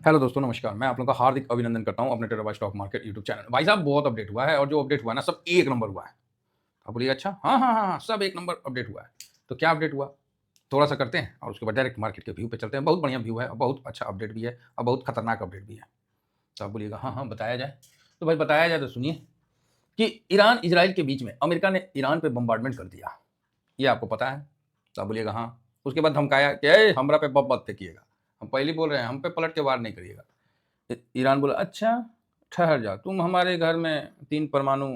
Hello दोस्तों, नमस्कार। मैं आप लोगों का हार्दिक अभिनंदन करता हूँ अपने terabyte stock market YouTube channel. भाई साहब बहुत अपडेट हुआ है और जो अपडेट हुआ है ना सब एक नंबर हुआ है। आप बोलिए अच्छा? हाँ, हाँ, हाँ, हाँ, सब एक नंबर अपडेट हुआ है। तो क्या अपडेट हुआ? थोड़ा-सा करते हैं और उसके बाद डायरेक्ट मार्केट के व्यू पे चलते हैं। बहुत बढ़िया व्यू है और बहुत अच्छा अपडेट भी है और बहुत खतरनाक अपडेट भी है। तो आप बोलिएगा हाँ, हाँ, बताया जाए। तो भाई बताया जाए तो सुनिए कि ईरान-इज़राइल के बीच में अमेरिका ने ईरान पे बम्बार्डमेंट कर दिया। ये आपको पता है? तो आप बोलिएगा हाँ। उसके बाद धमकाया कि ए हमरा पे बम मत फेंकिएगा। हम पहले ही बोल रहे हैं, हम पे पलट के वार नहीं करिएगा। ईरान बोला अच्छा ठहर जा, तुम हमारे घर में 3 परमाणु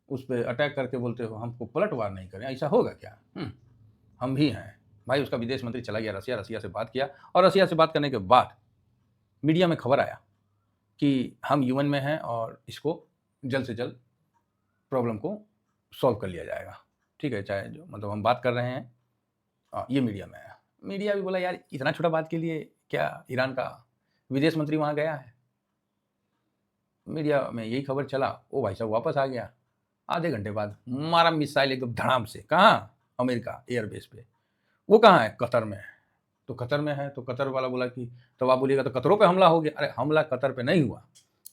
उस पे अटैक करके बोलते हो हमको पलटवार नहीं करें, ऐसा होगा क्या? हम भी हैं। भाई उसका विदेश मंत्री चला गया रसिया, रसिया से बात किया और रसिया से बात करने के बाद मीडिया में खबर आया कि हम यूएन में हैं और इसको जल्द से जल्द प्रॉब्लम को सॉल्व कर लिया जाएगा। ठीक है, चाहे जो मतलब हम बात कर रहे हैं ये मीडिया में आया। मीडिया भी बोला यार इतना छोटा बात के लिए क्या ईरान का विदेश मंत्री वहाँ गया है? मीडिया में यही खबर चला, वो भाई साहब वापस आ गया। आधे घंटे बाद मारा मिसाइल एकदम धड़ाम से। कहाँ? अमेरिका एयरबेस पे। वो कहाँ है? कतर में। तो कतर में है तो कतर वाला बोला कि तब आप बोलिएगा तो कतरों पे हमला हो गया। अरे हमला कतर पे नहीं हुआ।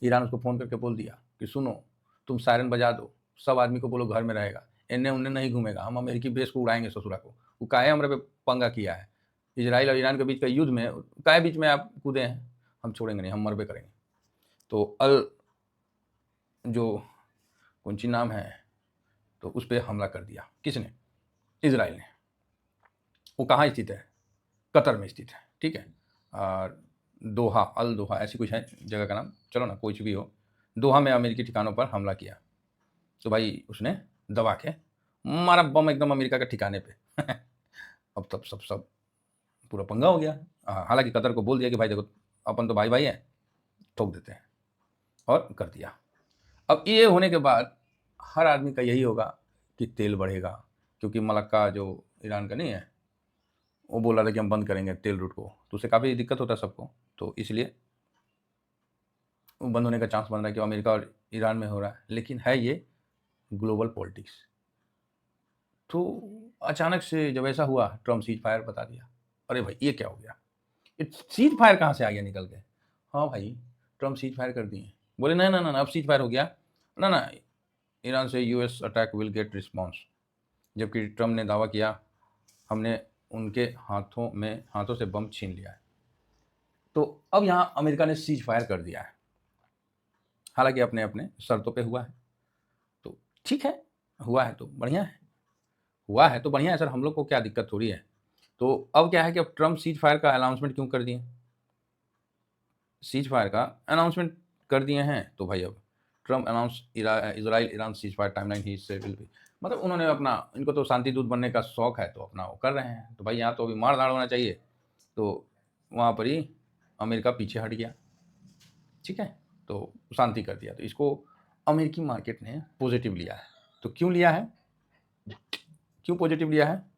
ईरान उसको फ़ोन करके बोल दिया कि सुनो, तुम सायरन बजा दो, सब आदमी को बोलो घर में रहेगा, इन्ने-उन्ने नहीं घूमेगा, हम अमेरिकी बेस को उड़ाएँगे ससुरा को। वो काहे हमरे पे पंगा किया है? इज़राइल और ईरान के बीच का युद्ध में काहे बीच में आप कूदे हैं? हम छोड़ेंगे नहीं, हम मरबे करेंगे। तो जो कौन-सी नाम है, तो उस पे हमला कर दिया। किसने? इज़राइल ने। वो कहाँ स्थित है? कतर में स्थित है, ठीक है? और दोहा, अल दोहा ऐसी कुछ है जगह का नाम, चलो ना कुछ भी हो। दोहा में अमेरिकी ठिकानों पर हमला किया। तो भाई उसने दबा के मारा बम एकदम अमेरिका के ठिकाने पे। अब तब सब पूरा पंगा हो गया। हालाँकि कतर को बोल दिया कि भाई देखो अपन तो भाई-भाई हैं, ठोक देते हैं और कर दिया। अब ये होने के बाद हर आदमी का यही होगा कि तेल बढ़ेगा, क्योंकि मलक्का जो ईरान का नहीं है, वो बोल रहा था कि हम बंद करेंगे तेल रूट को, तो उससे काफ़ी दिक्कत होता है सबको। तो इसलिए वो बंद होने का चांस बन रहा है कि अमेरिका और ईरान में हो रहा है, लेकिन है ये ग्लोबल पॉलिटिक्स। तो अचानक से जब ऐसा हुआ, ट्रम्प सीज फायर बता दिया। अरे भाई ये क्या हो गया? ये सीज फायर कहाँ से आ गया निकल के? हाँ भाई, ट्रम्प सीज फायर कर दिए। बोले ना, ना, ना, ना, अब सीज फायर हो गया। ना, ना, ईरान से US attack will get response. जबकि ट्रम्प ने दावा किया हमने उनके हाथों से बम छीन लिया है। तो अब यहाँ अमेरिका ने सीज फायर कर दिया है, हालांकि अपने अपने शर्तों पे हुआ है। तो ठीक है, हुआ है तो बढ़िया है, हुआ है तो बढ़िया है सर, हम लोग को क्या दिक्कत थोड़ी है। तो अब क्या है कि अब ट्रम्प सीज फायर का अनाउंसमेंट क्यों कर दिए? सीज फायर का अनाउंसमेंट कर दिए हैं तो भाई अब Trump announce Israel Iran ceasefire timeline ही से विल बी, मतलब उन्होंने अपना, इनको तो शांति दूत बनने का शौक है तो अपना वो कर रहे हैं। तो भाई यहाँ तो अभी मार धाड़ होना चाहिए, तो वहाँ पर ही अमेरिका पीछे हट गया। ठीक है, तो शांति कर दिया। तो इसको अमेरिकी मार्केट ने पॉजिटिव लिया है। तो क्यों लिया है, क्यों पॉजिटिव लिया है?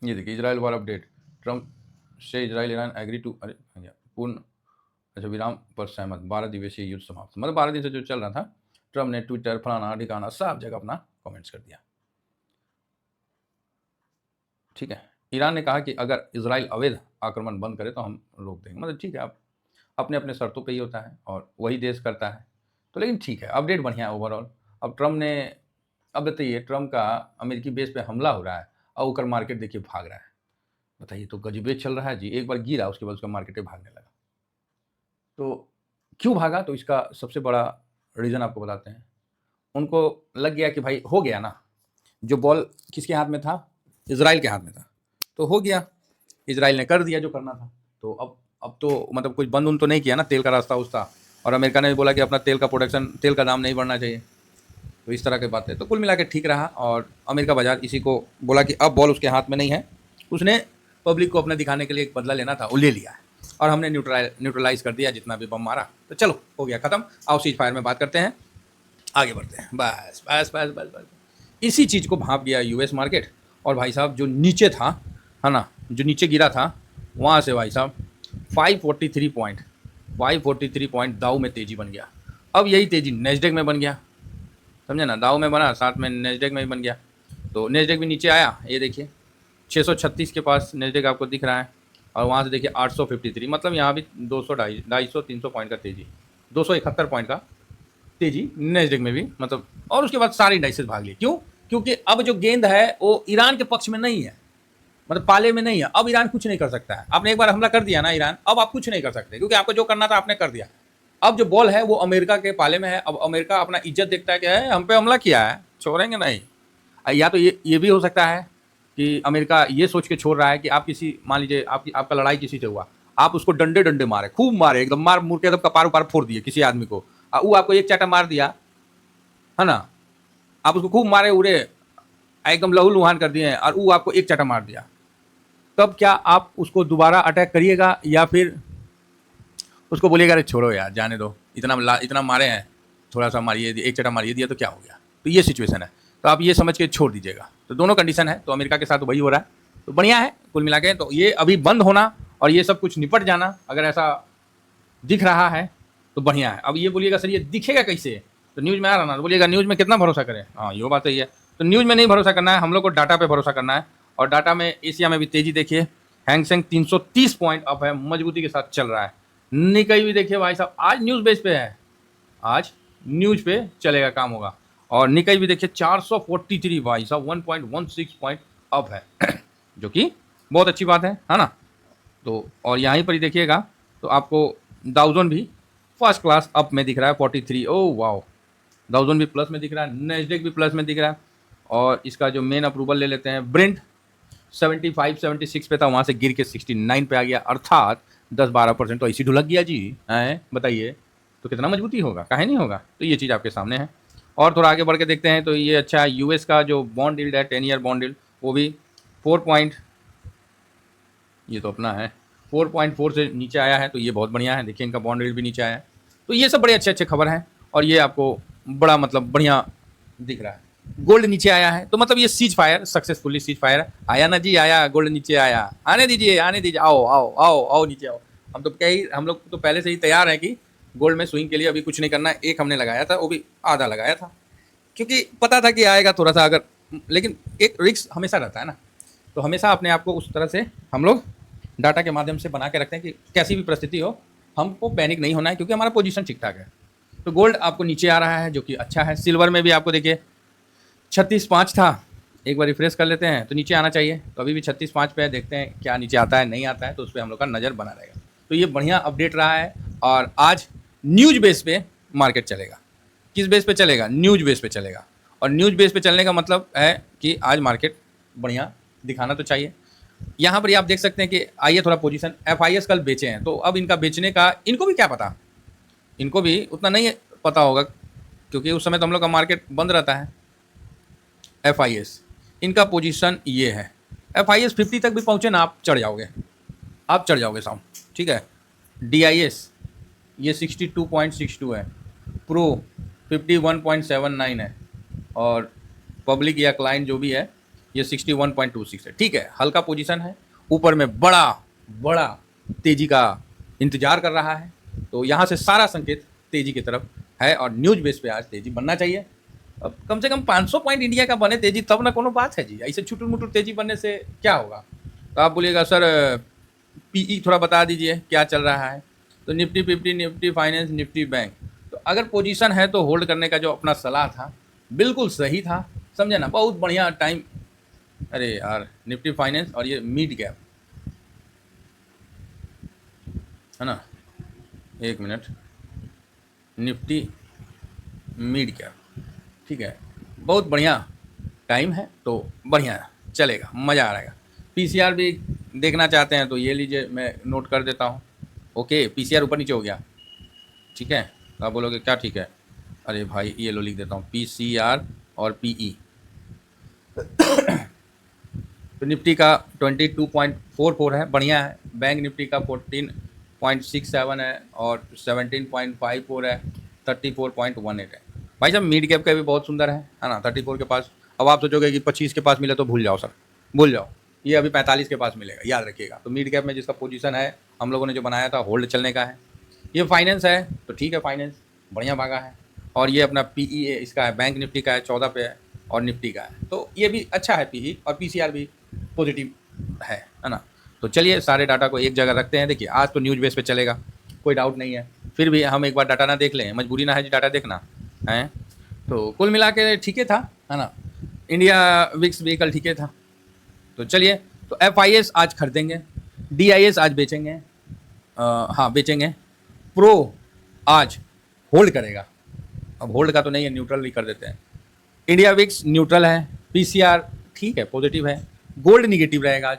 ये देखिए इजराइल वार अपडेट, ट्रम्प से इजराइल ईरान एग्री टू पूर्ण अच्छा विराम पर सहमत, 12 दिवसीय युद्ध समाप्त। मतलब 12 दिन से जो चल रहा था, ट्रम्प ने ट्विटर फलाना ठिकाना सब जगह अपना कमेंट्स कर दिया। ठीक है, ईरान ने कहा कि अगर इजराइल अवैध आक्रमण बंद करे तो हम रोक देंगे। मतलब ठीक है, आप अपने अपने शर्तों पे ही होता है और वही देश करता है। तो लेकिन ठीक है, अपडेट बढ़िया है ओवरऑल। अब ट्रम्प ने, अब बताइए ट्रम्प का अमेरिकी बेस पे हमला हो रहा है और ऊपर मार्केट देखिए भाग रहा है। बताइए, तो गजबे चल रहा है जी। एक बार गिरा उसके बाद उसका मार्केट पे भागने लगा। तो क्यों भागा? तो इसका सबसे बड़ा रीज़न आपको बताते हैं। उनको लग गया कि भाई हो गया ना, जो बॉल किसके हाथ में था? इज़राइल के हाथ में था, तो हो गया। इज़राइल ने कर दिया जो करना था। तो अब तो मतलब कुछ बंद उन तो नहीं किया ना तेल का रास्ता उसका, और अमेरिका ने भी बोला कि अपना तेल का प्रोडक्शन, तेल का दाम नहीं बढ़ना चाहिए। तो इस तरह की बात है। तो कुल मिला के ठीक रहा और अमेरिका बाजार इसी को बोला कि अब बॉल उसके हाथ में नहीं है। उसने पब्लिक को अपने दिखाने के लिए एक बदला लेना था, वो ले लिया है और हमने न्यूट्रलाइज कर दिया जितना भी बम मारा। तो चलो हो गया ख़त्म। आओ सीज फायर में बात करते हैं, आगे बढ़ते हैं। बस बस बस बस बस इसी चीज़ को भाप गया यूएस मार्केट। और भाई साहब जो नीचे था, है ना, जो नीचे गिरा था, वहाँ से भाई साहब 543 पॉइंट दाऊ में तेज़ी बन गया। अब यही तेज़ी नेस्डेक में बन गया, समझे ना, दाऊ में बना साथ में नेस्डेक में भी बन गया। तो नेस्डेक भी नीचे आया, ये देखिए 636 के पास नेस्डेक आपको दिख रहा है और वहाँ से देखिए 853, मतलब यहाँ भी 200 250 300 पॉइंट का तेजी, 271 पॉइंट का तेजी नेस्डेक में भी, मतलब। और उसके बाद सारे इंडाइसेस भाग लिए। क्यों? क्योंकि अब जो गेंद है वो ईरान के पक्ष में नहीं है, मतलब पाले में नहीं है। अब ईरान कुछ नहीं कर सकता है। आपने एक बार हमला कर दिया ना ईरान, अब आप कुछ नहीं कर सकते, क्योंकि आपको जो करना था आपने कर दिया। अब जो बॉल है वो अमेरिका के पाले में है। अब अमेरिका अपना इज्जत देखता है कि है हम पे हमला किया है, छोड़ेंगे नहीं। या तो ये भी हो सकता है कि अमेरिका ये सोच के छोड़ रहा है कि आप किसी, मान लीजिए आपका लड़ाई किसी से हुआ, आप उसको डंडे डंडे मारे, खूब मारे, एकदम मार मुड़ के एकदम कपार उपार फोड़ दिए किसी आदमी को, वो आपको एक चाटा मार दिया है ना, आप उसको खूब मारे उड़े, एकदम लहू लुहान कर दिए और वो आपको एक चाटा मार दिया, तब क्या आप उसको दोबारा अटैक करिएगा या फिर उसको बोलिएगा अरे छोड़ो यार जाने दो, इतना मारे हैं, थोड़ा सा मारिए, एक चटा मारिए दिया तो क्या हो गया। तो ये सिचुएशन है, तो आप ये समझ के छोड़ दीजिएगा। तो दोनों कंडीशन है, तो अमेरिका के साथ वही हो रहा है, तो बढ़िया है कुल मिला के। तो ये अभी बंद होना और ये सब कुछ निपट जाना अगर ऐसा दिख रहा है तो बढ़िया है। अब ये बोलिएगा सर ये दिखेगा कैसे, तो न्यूज़ में आ रहा ना, तो बोलिएगा न्यूज़ में कितना भरोसा करें। हाँ ये बात सही है, तो न्यूज़ में नहीं भरोसा करना है, हम लोग को डाटा पे भरोसा करना है। और डाटा में एशिया में भी तेजी देखिए, हैंगसेंग 330 पॉइंट अप है, मजबूती के साथ चल रहा है। निकाई भी देखिए भाई साहब, आज न्यूज़ बेस पे है, आज न्यूज़ पे चलेगा काम होगा। और निकाई भी देखिए 443 भाई साहब 1.16 पॉइंट अप है जो कि बहुत अच्छी बात है ना। तो और यहीं पर ही देखिएगा तो आपको डाउजन भी फर्स्ट क्लास अप में दिख रहा है 43, ओह वाओ, डाउजन भी प्लस में दिख रहा है, नेस्डेक भी प्लस में दिख रहा है। और इसका जो मेन अप्रूवल ले लेते हैं, ब्रेंट 75 76 पे था, वहाँ से गिर के 69 पे आ गया, अर्थात 10-12% तो ऐसी ढुलक गया जी हैं, बताइए तो कितना मजबूती होगा, काहे नहीं होगा। तो ये चीज़ आपके सामने है। और थोड़ा आगे बढ़ के देखते हैं तो ये अच्छा है, यूएस का जो बॉन्ड यील्ड है 10 ईयर बॉन्ड यील्ड वो भी 4 पॉइंट, ये तो अपना है 4.4 से नीचे आया है, तो ये बहुत बढ़िया है। देखिए इनका बॉन्ड यील्ड भी नीचे आया है, तो ये सब बड़े अच्छे अच्छे खबर हैं। और ये आपको बड़ा मतलब बढ़िया दिख रहा है। गोल्ड नीचे आया है, तो मतलब ये cease fire successfully, cease fire आया ना जी, आया गोल्ड नीचे आया, आने दीजिए आओ आओ आओ आओ नीचे आओ। हम लोग तो पहले से ही तैयार है कि गोल्ड में स्विंग के लिए अभी कुछ नहीं करना है। एक हमने लगाया था, वो भी आधा लगाया था, क्योंकि पता था कि आएगा थोड़ा सा, अगर लेकिन एक रिस्क हमेशा रहता है ना, तो हमेशा अपने आप को उस तरह से हम लोग डाटा के माध्यम से बना के रखते हैं कि कैसी भी परिस्थिति हो हमको पैनिक नहीं होना है, क्योंकि हमारा पोजीशन ठीक ठाक है। तो गोल्ड आपको नीचे आ रहा है जो कि अच्छा है। सिल्वर में भी आपको देखिए 36.5 था, एक बार रिफ्रेश कर लेते हैं तो नीचे आना चाहिए, तो अभी भी 36.5 पे है, देखते हैं क्या नीचे आता है नहीं आता है, तो उस पर हम लोग का नज़र बना रहेगा। तो ये बढ़िया अपडेट रहा है। और आज न्यूज़ बेस पे मार्केट चलेगा। किस बेस पे चलेगा? न्यूज़ बेस पे चलेगा। और न्यूज़ बेस पे चलने का मतलब है कि आज मार्केट बढ़िया दिखाना तो चाहिए। यहाँ पर आप देख सकते हैं कि आइए थोड़ा पोजीशन, FIS कल बेचे हैं, तो अब इनका बेचने का इनको भी क्या पता, इनको भी उतना नहीं पता होगा, क्योंकि उस समय तो हम लोग का मार्केट बंद रहता है। FIS इनका पोजीशन ये है, FIS 50 तक भी पहुँचे ना, आप चढ़ जाओगे साउंड, ठीक है। DIS ये 62.62 है, प्रो 51.79 है, और पब्लिक या क्लाइंट जो भी है ये 61.26 है, ठीक है। हल्का पोजीशन है, ऊपर में बड़ा तेजी का इंतजार कर रहा है, तो यहाँ से सारा संकेत तेजी की तरफ है। और न्यूज बेस पे आज तेजी बनना चाहिए। अब कम से कम 500 पॉइंट इंडिया का बने तेजी, तब ना कोनो बात है जी, ऐसे छुटुर मुटुर तेजी बनने से क्या होगा। तो आप बोलिएगा सर PE थोड़ा बता दीजिए क्या चल रहा है। तो Nifty 50, Nifty finance, Nifty bank, तो अगर पोजीशन है तो होल्ड करने का जो अपना सलाह था बिल्कुल सही था, समझे ना, बहुत बढ़िया टाइम। अरे यार निफ्टी फाइनेंस और ये मिड गैप है ना, एक मिनट, निफ्टी मिड कैप, ठीक है, बहुत बढ़िया टाइम है, तो बढ़िया चलेगा, मज़ा आ रहेगा। PCR भी देखना चाहते हैं तो ये लीजिए, मैं नोट कर देता हूँ। ओके, PCR ऊपर नीचे हो गया, ठीक है। तो आप बोलोगे क्या ठीक है, अरे भाई ये लो लिख देता हूँ, PCR और PE। तो निफ्टी का 22.44 है, बढ़िया है। बैंक निफ्टी का 14.67 है और 17.54 है, 34.18 है। भाई साहब मिड कैप का भी बहुत सुंदर है ना, 34 के पास। अब आप सोचोगे कि 25 के पास मिले तो भूल जाओ सर, भूल जाओ, ये अभी 45 के पास मिलेगा, याद रखिएगा। तो मिड कैप में जिसका पोजीशन है हम लोगों ने जो बनाया था होल्ड चलने का है। ये फाइनेंस है तो ठीक है, फाइनेंस बढ़िया भागा है। और ये अपना PE इसका है, बैंक निफ्टी का है 14 पे है, और निफ्टी का है, तो ये भी अच्छा है PE, और PCR भी पॉजिटिव है ना। तो चलिए सारे डाटा को एक जगह रखते हैं। देखिए आज तो न्यूज़ बेस पे चलेगा, कोई डाउट नहीं है, फिर भी हम एक बार डाटा ना देख लें, मजबूरी ना है जी डाटा देखना है। तो कुल मिला के ठीक ही था, है ना। इंडिया विक्स भी कल ठीक ही था। तो चलिए, तो FIS आज खरीदेंगे, DIS आज बेचेंगे, हाँ बेचेंगे, प्रो आज होल्ड करेगा। अब होल्ड का तो नहीं है, न्यूट्रल ही कर देते हैं। इंडिया विक्स न्यूट्रल है, PCR ठीक है पॉजिटिव है, गोल्ड निगेटिव रहेगा आज,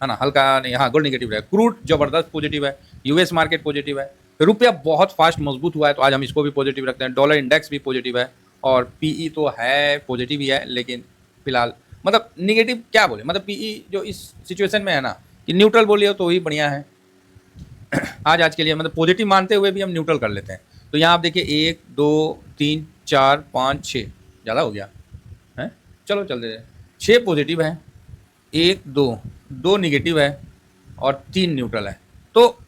है ना, हल्का नहीं, हाँ गोल्ड निगेटिव रहेगा। क्रूड जबरदस्त पॉजिटिव है, US मार्केट पॉजिटिव है, रुपया बहुत फास्ट मजबूत हुआ है तो आज हम इसको भी पॉजिटिव रखते हैं। डॉलर इंडेक्स भी पॉजिटिव है और PE तो है पॉजिटिव ही है, लेकिन फिलहाल मतलब निगेटिव क्या बोले, मतलब PE जो इस सिचुएशन में है ना कि न्यूट्रल बोलिए तो ही बढ़िया है। आज के लिए मतलब पॉजिटिव मानते हुए भी हम न्यूट्रल कर लेते हैं। तो यहाँ आप देखिए 1 2 3 4 5 6, ज़्यादा हो गया है, चलो चल दे, 6 पॉजिटिव है, 1 2 निगेटिव है और 3 न्यूट्रल है। तो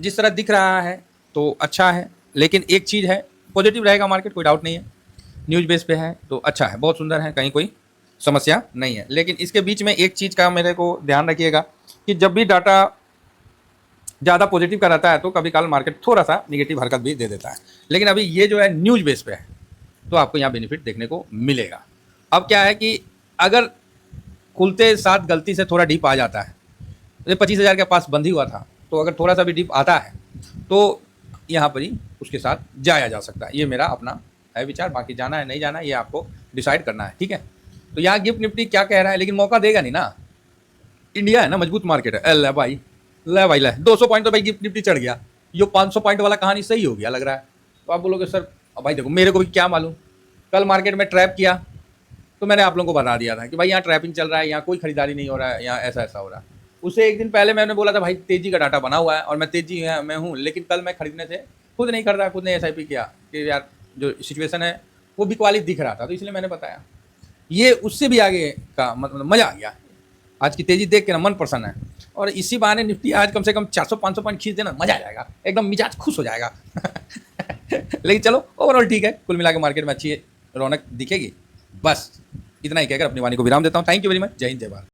जिस तरह दिख रहा है तो अच्छा है, लेकिन एक चीज़ है, पॉजिटिव रहेगा मार्केट, कोई डाउट नहीं है, न्यूज़ बेस पे है तो अच्छा है, बहुत सुंदर है, कहीं कोई समस्या नहीं है। लेकिन इसके बीच में एक चीज़ का मेरे को ध्यान रखिएगा कि जब भी डाटा ज़्यादा पॉजिटिव का रहता है तो कभी काल मार्केट थोड़ा सा निगेटिव हरकत भी दे देता है। लेकिन अभी ये जो है न्यूज़ बेस पे है तो आपको यहाँ बेनिफिट देखने को मिलेगा। अब क्या है कि अगर खुलते साथ गलती से थोड़ा डीप आ जाता है, तो 25,000 के पास बंद ही हुआ था, तो अगर थोड़ा सा भी डीप आता है तो यहाँ पर ही उसके साथ जाया जा सकता है। ये मेरा अपना है विचार, बाकी जाना है नहीं जाना ये आपको डिसाइड करना है, ठीक है। तो यहाँ गिफ्ट निफ्टी क्या कह रहा है, लेकिन मौका देगा नहीं ना, इंडिया है ना, मजबूत मार्केट है। ले भाई, ले भाई ले, 200 पॉइंट तो भाई गिफ्ट निफ्टी चढ़ गया, ये 500 पॉइंट वाला कहानी सही हो गया लग रहा है। तो आप बोलोगे सर भाई देखो मेरे को भी क्या मालूम, कल मार्केट में ट्रैप किया तो मैंने आप लोगों को बता दिया था कि भाई यहाँ ट्रैपिंग चल रहा है, यहाँ कोई खरीदारी नहीं हो रहा है, यहाँ ऐसा ऐसा हो रहा है। उससे एक दिन पहले मैंने बोला था भाई तेजी का डाटा बना हुआ है और मैं तेजी है मैं हूँ, लेकिन कल मैं खरीदने से खुद नहीं खरीदा, खुद ने SIP किया कि यार जो सिचुएशन है वो बिकवाली दिख रहा था, तो इसलिए मैंने बताया। ये उससे भी आगे का मतलब मज़ा आ गया, आज की तेजी देख के ना मन प्रसन्न है। और इसी बहाने निफ्टी आज कम से कम 400-500 पॉइंट खींच देना, मजा आ जाएगा, एकदम मिजाज खुश हो जाएगा। लेकिन चलो ओवरऑल ठीक है, कुल मिला के मार्केट में अच्छी रौनक दिखेगी। बस इतना ही कहकर अपनी वाणी को विराम देता हूँ। थैंक यू वेरी मच, जय हिंद जय भारत।